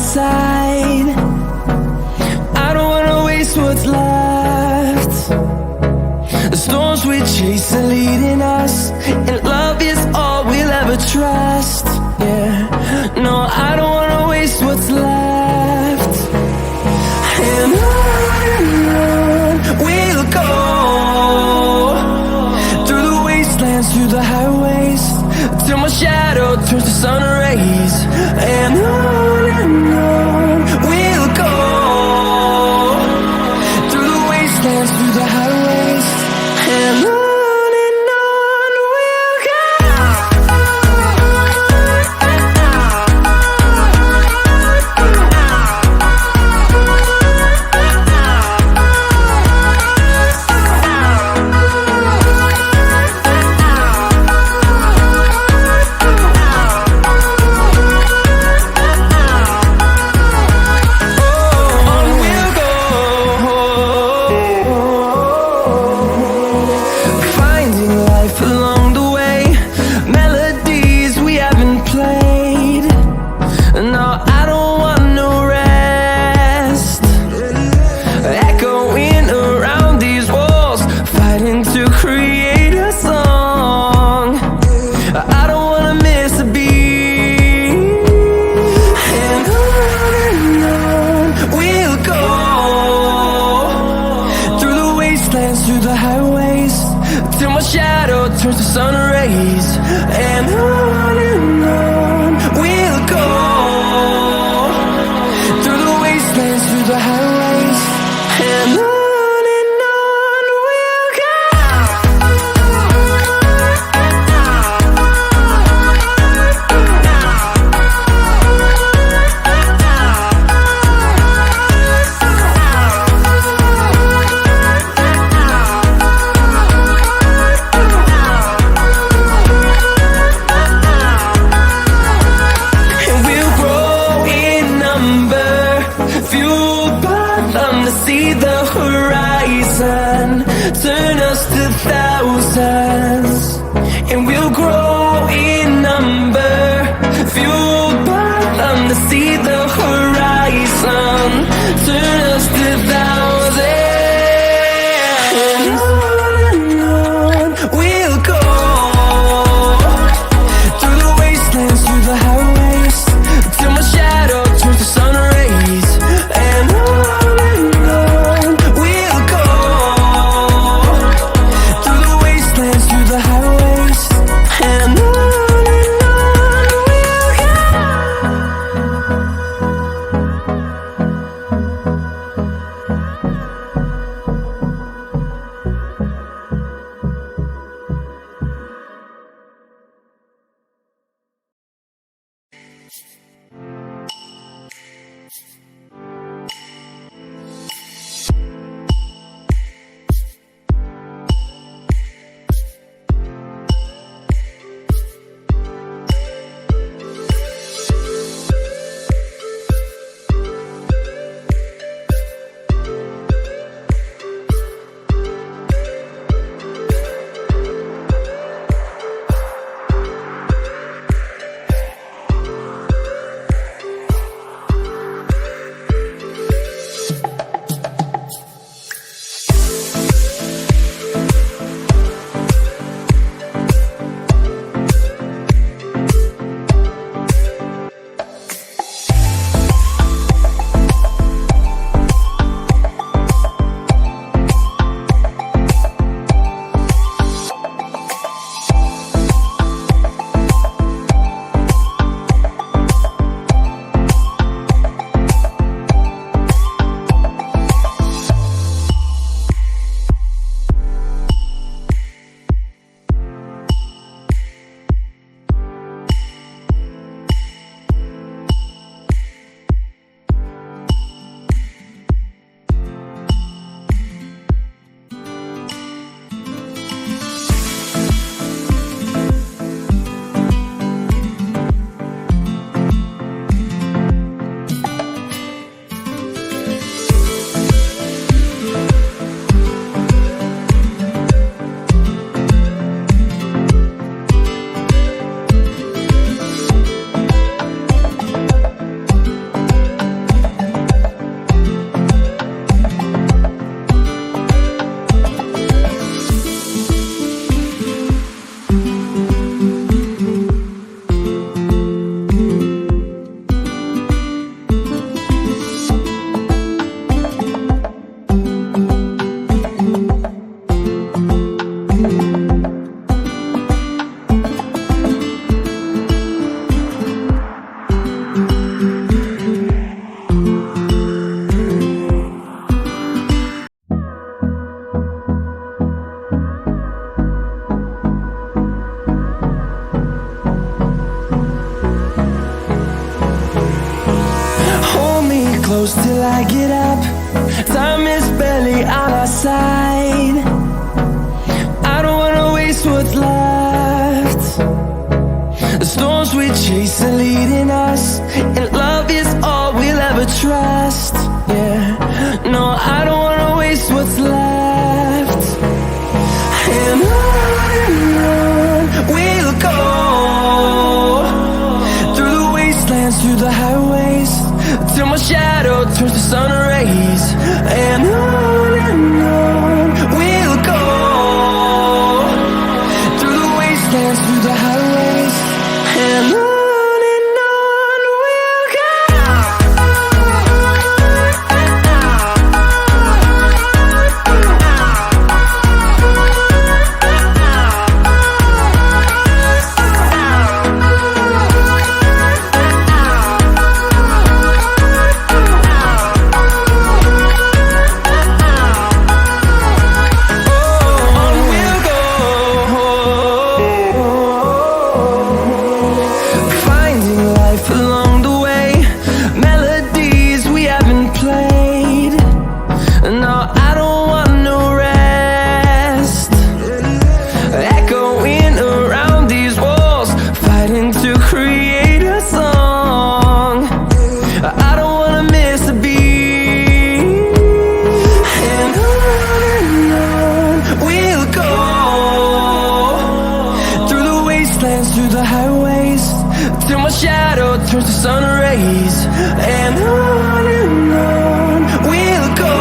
side. I don't wanna waste what's left. The storms we chase are leading us, and love is all we'll ever trust. Yeah, no, I don't wanna waste what's left. And on we'll go, through the wastelands, through the highways, till my shadow turns to sun rays. And on we'll go, through the wastelands, through the highways, and on we'll go. Through the highways, till my shadow turns to sun rays. And on we'll go, through the wastelands, through the highways, and on we'll go. See the horizon, turn us to thousands, and we'll grow in number, fueled by them to see the horizon, turn us to thousands, and on we'll go, through the wastelands, through the highways, till my shadow turns to sun rays. And on we'll go. close till I get up. Time is barely on our side. I don't wanna waste what's left. The storms we chase are leading us, and love is all we'll ever trust. Yeah, no, I don't wanna waste what's left. And on we'll go, through the wastelands, through the highways, till my shadow turns to sun rays. And on we'll go, through the wastelands, through the highways, and on we'll go. Through the highways, till my shadow turns to sun rays. And on we'll go,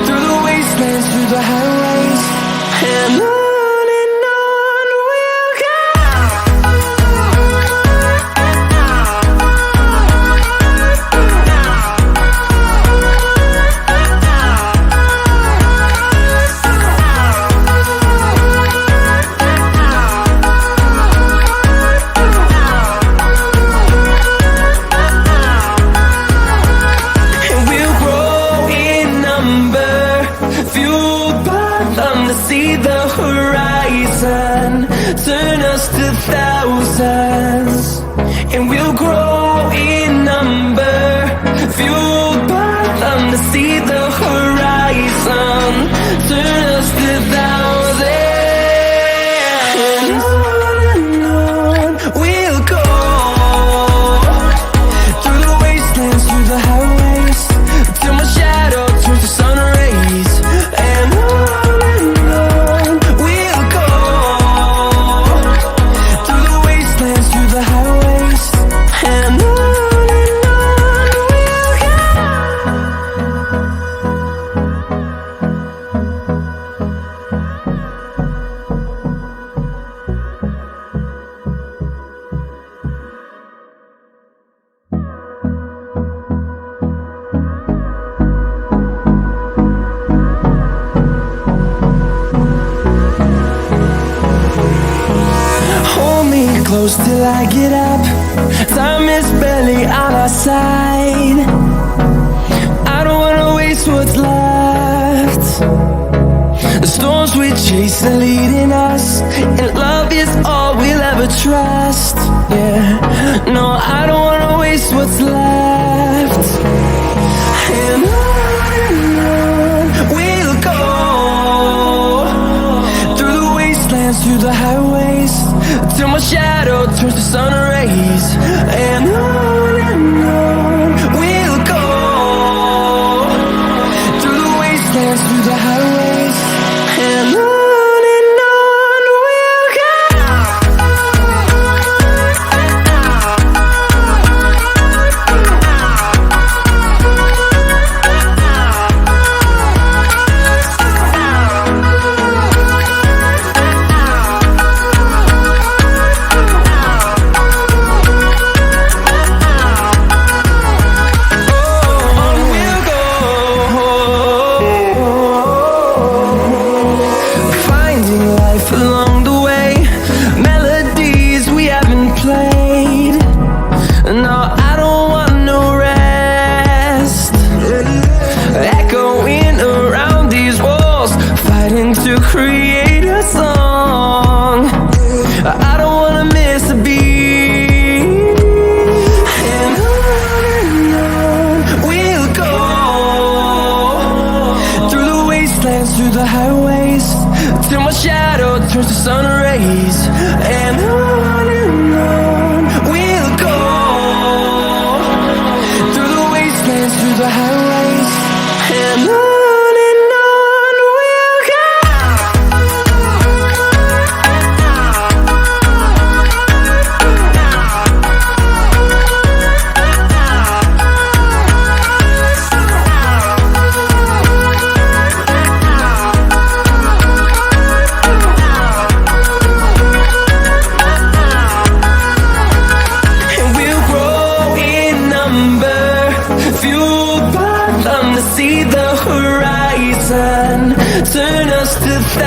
through the wastelands, through the highways, and on we'll go. See the horizon, turn us to thousands, and we'll grow in number, fueled by them to see the horizon, turn us to thousands, and on we'll go, through the wastelands, through the highways, till my shadow turns to sun rays. And close till I get up. Time is barely on our side. I don't wanna waste what's left. The storms we chase are leading us, and love is all we'll ever trust. Yeah, no, I don't wanna waste what's left. And on we'll go, through the wastelands, through the highways, till my shadow turns to sun rays. And on we'll go, through the wastelands, through the highways, and on we'll go. see the horizon, turn us to